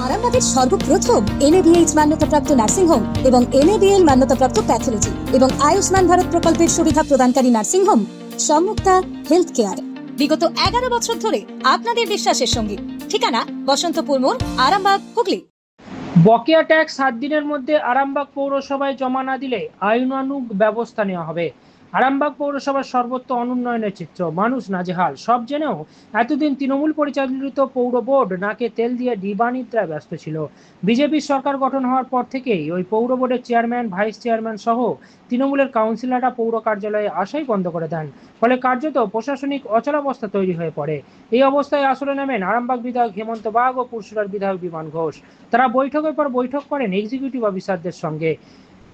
আরামবাগের সর্বপ্রথম NABH মান্যতাপ্রাপ্ত nursing home এবং NABL মান্যতাপ্রাপ্ত প্যাথোলজি এবং আয়ুষ্মান ভারত প্রকল্পের সুবিধা প্রদানকারী নার্সিং হোম সম্মুক্তা হেলথ কেয়ার। বিগত 11 বছর ধরে আপনাদের বিশ্বাসের সঙ্গী। ঠিকানা বসন্তপুর মোড়, আরামবাগ, হুগলি। বকেয়া ট্যাক্স 7 দিনের মধ্যে আরামবাগ পৌরসভায় জমা না দিলে আইনানুগ ব্যবস্থা নেওয়া হবে। আরামবাগ পৌরসভার সর্বত্র অনুন্নয়নের চিত্র, মানুষ নাজেহাল। সব জেনেও এতদিন তৃণমূল পরিচালিত পৌর বোর্ড নাকে তেল দিয়ে দিবানিদ্রায় ব্যস্ত ছিল। বিজেপির সরকার গঠন হওয়ার পর থেকেই ওই পৌর বোর্ডের চেয়ারম্যান, ভাইস চেয়ারম্যান সহ তৃণমূলের কাউন্সিলররা পৌর কার্যালয়ে আসাই বন্ধ করে দেন। ফলে কার্যত প্রশাসনিক অচলাবস্থা তৈরি হয়ে পড়ে। এই অবস্থায় আসরে নামেন আরামবাগ বিধায়ক হেমন্ত বাগ ও পুরসুরার বিধায়ক বিমান ঘোষ। তারা বৈঠকের পর বৈঠক করেন এক্সিকিউটিভ অফিসারদের সঙ্গে।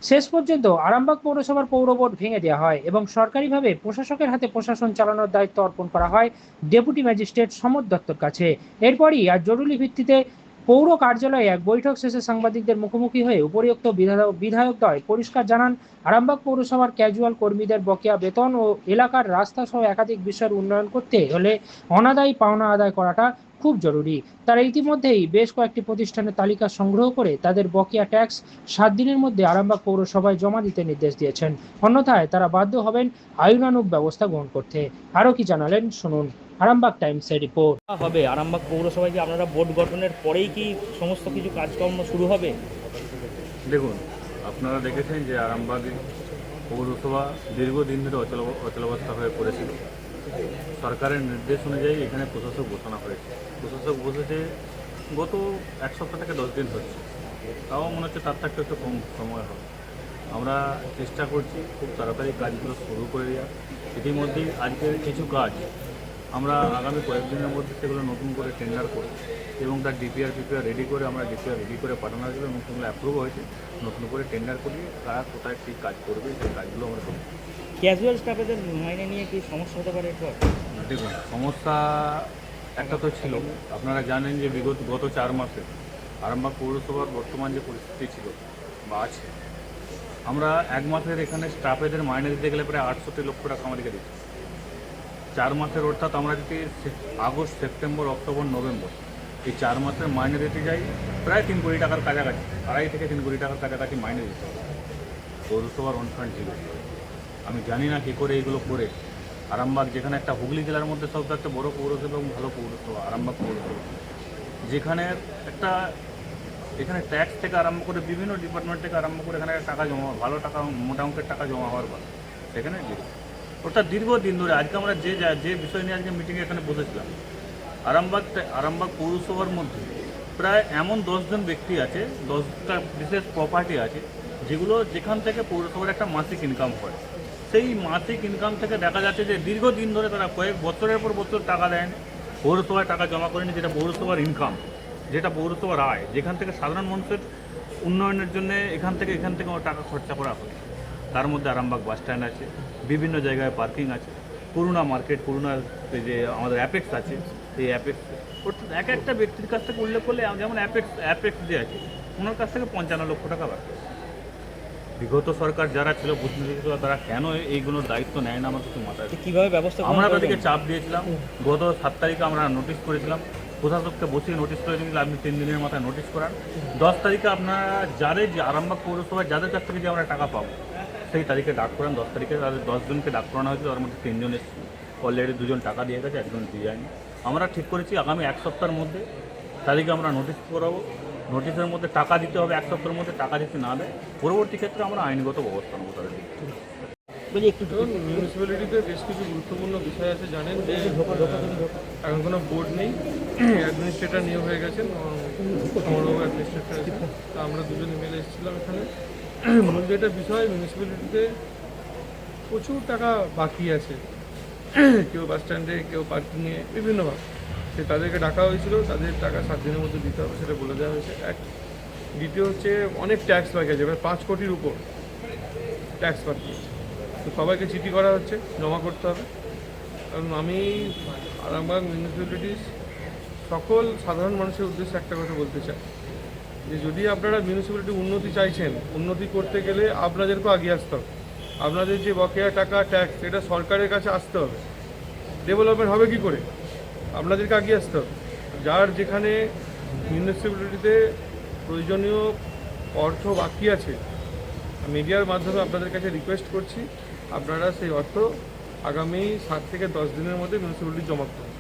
শেষ পর্যন্ত আরামবাগ পৌরসভার পৌর বোর্ড ভেঙে দেওয়া হয় এবং সরকারিভাবে প্রশাসকের হাতে প্রশাসন চালানোর দায়িত্ব অর্পণ করা হয় ডেপুটি ম্যাজিস্ট্রেট সমর দত্তর কাছে। এরপরই আজ জরুরি ভিত্তিতে পৌর কার্যালয়ে এক বৈঠক শেষে সাংবাদিকদের মুখোমুখি হয়ে উপরিউক্ত বিধায়কদ্বয় পরিষ্কার জানান, আরামবাগ পৌরসভার ক্যাজুয়াল কর্মীদের বকেয়া বেতন ও এলাকার রাস্তা সহ একাধিক বিষয়ের উন্নয়ন করতে হলে অনাদায়ী পাওনা আদায় করাটা খুব জরুরি। তারা ইতিমধ্যেই বেশ কয়েকটি প্রতিষ্ঠানের তালিকা সংগ্রহ করে তাদের বকেয়া ট্যাক্স 7 দিনের মধ্যে আরামবাগ পৌরসভায় জমা দিতে নির্দেশ দিয়েছেন। অন্যথায় তারা বাধ্য হবেন আইনানুগ ব্যবস্থা গ্রহণ করতে। আরও কি জানালেন শুনুন। আরামবাগ টাইমসের রিপোর্ট। হবে আরামবাগ পৌরসভায় কি আপনারা বোর্ড গঠনের পরেই কি সমস্ত কিছু কাজকর্ম শুরু হবে? দেখুন, আপনারা দেখেছেন যে আরামবাগ পৌরসভা দীর্ঘদিন ধরে অচলাবস্থা হয়ে পড়েছিল। সরকারের নির্দেশ অনুযায়ী এখানে প্রশাসক বসানো হয়েছে। প্রশাসক বসেছে গত 1 সপ্তাহ থেকে 10 দিন হচ্ছে। তাও মনে হচ্ছে তার থেকে একটু কম সময় হবে। আমরা চেষ্টা করছি খুব তাড়াতাড়ি কাজগুলো শুরু করে দেওয়া। ইতিমধ্যেই আজকের কিছু কাজ আমরা আগামী কয়েকদিনের মধ্যে সেগুলো নতুন করে টেন্ডার করে এবং তার ডিপিআর রেডি করে আমরা রেডি করে পাঠানো হয়েছিল এবং সেগুলো অ্যাপ্রুভ হয়েছে। নতুন করে টেন্ডার করিয়ে কারা কোথায় কী কাজ করবে সেই কাজগুলো আমরা করব। ক্যাজুয়াল স্টাফেদের মাইনে নিয়ে কি সমস্যা হতে পারে এরপর? দেখুন, সমস্যা একটা তো ছিল। আপনারা জানেন যে গত 4 মাসে আরামবাগ পৌরসভার বর্তমান যে পরিস্থিতি ছিল বা আছে, আমরা 1 মাসের এখানে স্টাফেদের মাইনে দিতে গেলে প্রায় 68 লক্ষ টাকা আমাদেরকে দিচ্ছি। 4 মাসের অর্থাৎ আমরা যদি আগস্ট, সেপ্টেম্বর, অক্টোবর, নভেম্বর এই 4 মাসের মাইনে দিতে যাই প্রায় 3 কোটি টাকার কাছাকাছি, 2.5 থেকে 3 কোটি টাকার কাছাকাছি মাইনে দিতে হবে। পৌরসভার অনফান্ড ছিল। আমি জানি না কী করে এইগুলো করে আরামবাগ, যেখানে একটা হুগলি জেলার মধ্যে সবথেকে বড় পৌরসভা এবং ভালো পৌরসভা আরামবাগ পৌরসভা, যেখানে একটা এখানে ট্যাক্স থেকে আরম্ভ করে বিভিন্ন ডিপার্টমেন্ট থেকে আরম্ভ করে এখানে টাকা জমা, ভালো টাকা, মোটা অঙ্কের টাকা জমা হওয়ার পর সেখানে ওটা দীর্ঘদিন ধরে আজকে আমরা যে বিষয় নিয়ে আজকে মিটিংয়ে এখানে বসেছিলাম, আরামবাগ পৌরসভার মধ্যে প্রায় এমন 10 জন ব্যক্তি আছে, 10টা বিশেষ প্রপার্টি আছে যেখান থেকে পৌরসভার একটা মাসিক ইনকাম হয়। সেই মাসিক ইনকাম থেকে দেখা যাচ্ছে যে দীর্ঘদিন ধরে তারা কয়েক বছরের পর বছর টাকা দেয়নি, পৌরসভায় টাকা জমা করেনি, যেটা পৌরসভার ইনকাম, যেটা পৌরসভার আয়, যেখান থেকে সাধারণ মানুষের উন্নয়নের জন্য এখান থেকে টাকা খরচা করা হয়। তার মধ্যে আরামবাগ বাস স্ট্যান্ড আছে, বিভিন্ন জায়গায় পার্কিং আছে, করুণা মার্কেট, করুণার যে আমাদের অ্যাপেক্স আছে, এই অ্যাপেক্স অর্থাৎ এক একটা ব্যক্তির কাছ থেকে উল্লেখ করলে, যেমন অ্যাপেক্স যে আছে ওনার কাছ থেকে 55 লক্ষ টাকা বাকি। বিগত সরকার যারা ছিল, বুঝতে তারা কেন এইগুলোর দায়িত্ব নেয় না আমার কিছু মাথায়। কীভাবে ব্যবস্থা আমরা তাদেরকে চাপ দিয়েছিলাম। গত 7 তারিখে আমরা নোটিশ করেছিলাম, প্রশাসককে বসিয়ে নোটিশ করে দিয়েছিলাম আপনি 3 দিনের মাথায় নোটিশ করান। 10 তারিখে আপনারা যে আরামবাগ পৌরসভায় যাদের কাছ থেকে যে আমরা টাকা পাবো সেই তারিখে ডাক করান। 10 তারিখে তাদের 10 জনকে ডাক করানো হয়েছিল, তার মধ্যে 3 জন এসেছে, অলরেডি 2 জন টাকা দিয়ে গেছে, 1 জন দিয়ে যায়নি। আমরা ঠিক করেছি আগামী 1 সপ্তাহের মধ্যে তাদেরকে আমরা নোটিশ করাবো। নোটিশের মধ্যে টাকা দিতে হবে, 1 সপ্তাহের মধ্যে টাকা দিতে না দেয় পরবর্তী ক্ষেত্রে আমরা আইনগত ব্যবস্থা নেবো তাদের। ধরুন, মিউনিসিপ্যালিটিতে বেশ কিছু গুরুত্বপূর্ণ বিষয় আছে। জানেন যে এখন কোনো বোর্ড নেই, অ্যাডমিনিস্ট্রেটর নিয়োগ হয়ে গেছেন, আমারও অ্যাডমিনিস্ট্রেটর আছে। তা আমরা 2 জন এমএলএ এসেছিলাম এখানে। মূল যেটা বিষয়, মিউনিসিপ্যালিটিতে প্রচুর টাকা বাকি আছে, কেউ বাস স্ট্যান্ডে, কেউ পার্কিংয়ে, বিভিন্নভাবে। তাদেরকে ডাকা হয়েছিল, তাদের টাকা 7 দিনের মধ্যে দিতে হবে সেটা বলে দেওয়া হয়েছে। এক, দ্বিতীয় হচ্ছে অনেক ট্যাক্স বাকি আছে, প্রায় 5 কোটির উপর ট্যাক্স বাকি আছে। তো সবাইকে চিঠি করা হচ্ছে, জমা করতে হবে। কারণ আমি আরামবাগ মিউনিসিপ্যালিটিস সকল সাধারণ মানুষের উদ্দেশ্যে একটা কথা বলতে চাই, যে যদি আপনারা মিউনিসিপ্যালিটি উন্নতি চাইছেন, উন্নতি করতে গেলে আপনাদেরকেও এগিয়ে আসতে হবে। আপনাদের যে বকেয়া টাকা ট্যাক্স, এটা সরকারের কাছে আসতে হবে। ডেভেলপমেন্ট হবে কি করে? আপনাদেরকে এগিয়ে আসতে হবে। যার যেখানে মিউনিসিপ্যালিটিতে প্রয়োজনীয় অর্থ বাকি আছে। মিডিয়ার মাধ্যমে আপনাদের কাছে রিকোয়েস্ট করছি, আপনারা সেই অর্থ আগামী 7 থেকে 10 দিনের মধ্যে মিউনিসিপ্যালিটি জমা করুন।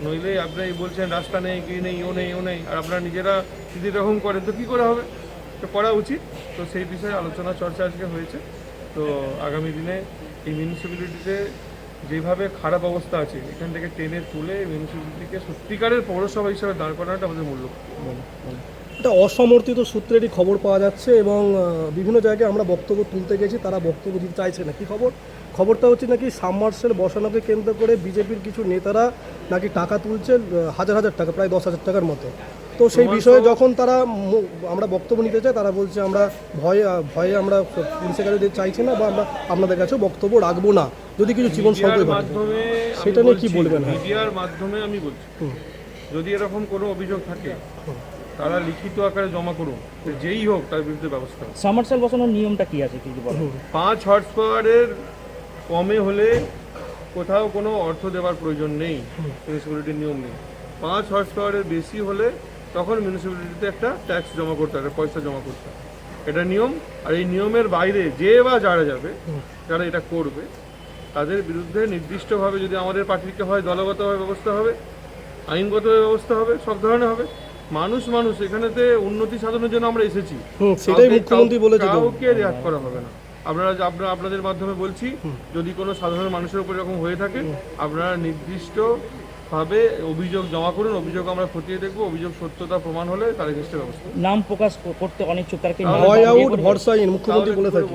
নইলে আপনি বলছেন রাস্তা নেই, কি নেই, ও নেই, ও নেই, আর আপনারা নিজেরা যদি এরকম করেন তো কী করে হবে? তো করা উচিত। তো সেই বিষয়ে আলোচনা চর্চা আজকে হয়েছে। তো আগামী দিনে এই মিউনিসিপ্যালিটিতে যেভাবে খারাপ অবস্থা আছে, এখান থেকে টেনে তুলে মিউনিসিপ্যালিটিকে সত্যিকারের পৌরসভা হিসাবে দাঁড় করানোটা আমাদের মূল লক্ষ্য। এটা অসমর্থিত সূত্রেরই খবর পাওয়া যাচ্ছে এবং বিভিন্ন জায়গায় আমরা বক্তব্য তুলতে গেছি, তারা বক্তব্য দিতে চাইছে না। কি খবরটা হচ্ছে নাকি সাবমার্সেল বসানোকে কেন্দ্র করে বিজেপির কিছু নেতারা নাকি টাকা তুলছে, হাজার হাজার টাকা, প্রায় 10,000 টাকার মতো। তো সেই বিষয়ে যখন তারা আমরা বক্তব্য নিতে চাই, তারা বলছে আমরা ভয়ে আমরা পুলিশের কাছে চাইছি না, বা আমরা আপনাদের কাছেও বক্তব্য রাখবো না যদি কিছু জীবন সংকট মাধ্যমে সেটা নিয়ে কি বলবেন? মিডিয়ার মাধ্যমে আমি বলছি, যদি এরকম কোনো অভিযোগ থাকে তারা লিখিত আকারে জমা করুন, যেই হোক তার বিরুদ্ধে ব্যবস্থা হবে। সাবমার্সেল বসানোর নিয়মটা কি আছে কিছু বলুন? 5 হর্স পাওয়ারের কমে হলে কোথাও কোনো অর্থ দেওয়ার প্রয়োজন নেই, মিউনিসিপ্যালিটির নিয়ম নেই। 5 হর্স পাওয়ারের বেশি হলে তখন মিউনিসিপ্যালিটিতে একটা ট্যাক্স জমা করতে হবে, পয়সা জমা করতে হবে, এটা নিয়ম। আর এই নিয়মের বাইরে যে বা যারা যাবে, যারা এটা করবে, তাদের বিরুদ্ধে নির্দিষ্টভাবে, যদি আমাদের পার্টিকে হয় দলগতভাবে ব্যবস্থা হবে, আইনগতভাবে ব্যবস্থা হবে, সব ধরনের হবে। মানুষ এখানেতে উন্নতি সাধনের জন্য আমরা এসেছি, সেটাই মুখ্যমন্ত্রী বলেছে, কাউকে রেয়াত করা হবে না। আপনাদের মাধ্যমে বলছি, যদি কোনো সাধারণ মানুষের উপর এরকম হয়ে থাকে, আপনারা নির্দিষ্টভাবে অভিযোগ জমা করুন। অভিযোগ আমরা খতিয়ে দেখবো, অভিযোগ সত্যতা প্রমাণ হলে তার এগেইনস্টে ব্যবস্থা। নাম প্রকাশ করতে অনিচ্ছুক তার কি ভয় আউট ভরসাহীন মুখ্যমন্ত্রী বলে থাকে।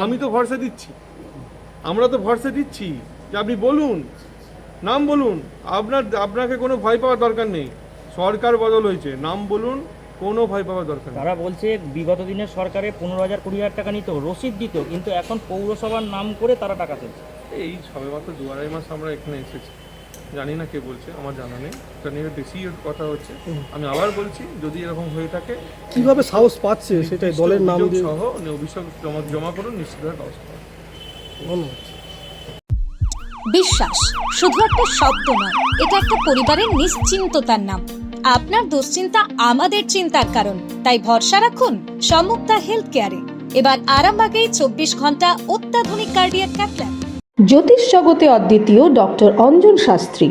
আমি তো ভরসা দিচ্ছি, আমরা তো ভরসা দিচ্ছি যে আপনি বলুন, নাম বলুন, আপনাকে কোনো ভয় পাওয়ার দরকার নেই। সরকার বদল হয়েছে, নাম বলুন, কোনো ভয় পাওয়ার দরকার নেই। তারা বলছে বিগত দিনের সরকারে 15,000-20,000 টাকা নিত, রসিদ দিত, কিন্তু এখন পৌরসভার নাম করে তারা টাকা তুলছে। এই সবেমাত্র 2-2.5 মাস আমরা এখানে এসেছি, জানি না কে বলছে, আমার জানা নেই। এটা নিয়ে বেশি কথা হচ্ছে। আমি আবার বলছি, যদি এরকম হয়ে থাকে, কিভাবে সাহস পাচ্ছে সেটাই দলের নাম দিয়ে সহ অভিযোগ জমা করুন, নিশ্চিতভাবে ব্যবস্থা হবে। ধন্যবাদ। বিশ্বাস শুধু একটা শব্দ নয়, এটা একটা পরিবারের নিশ্চিন্ততার নাম। আপনার দুশ্চিন্তা আমাদের চিন্তার কারণ, তাই ভরসা রাখুন সম্মুক্তা হেলথ কেয়ারে। এবার আরামবাগে 24 ঘন্টা অত্যাধুনিক কার্ডিয়াক ক্যাথল্যাব। জ্যোতিষ জগতে অদ্বিতীয় ডক্টর অঞ্জন শাস্ত্রী,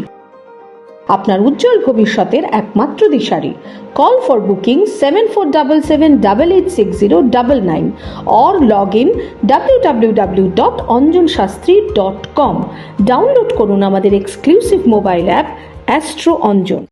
আপনার উজ্জ্বল ভবিষ্যতের একমাত্র দিশারি। Call for booking 7477886099 or log in www.anjanshastri.com। Download করুন আমাদের exclusive mobile app astro Anjan.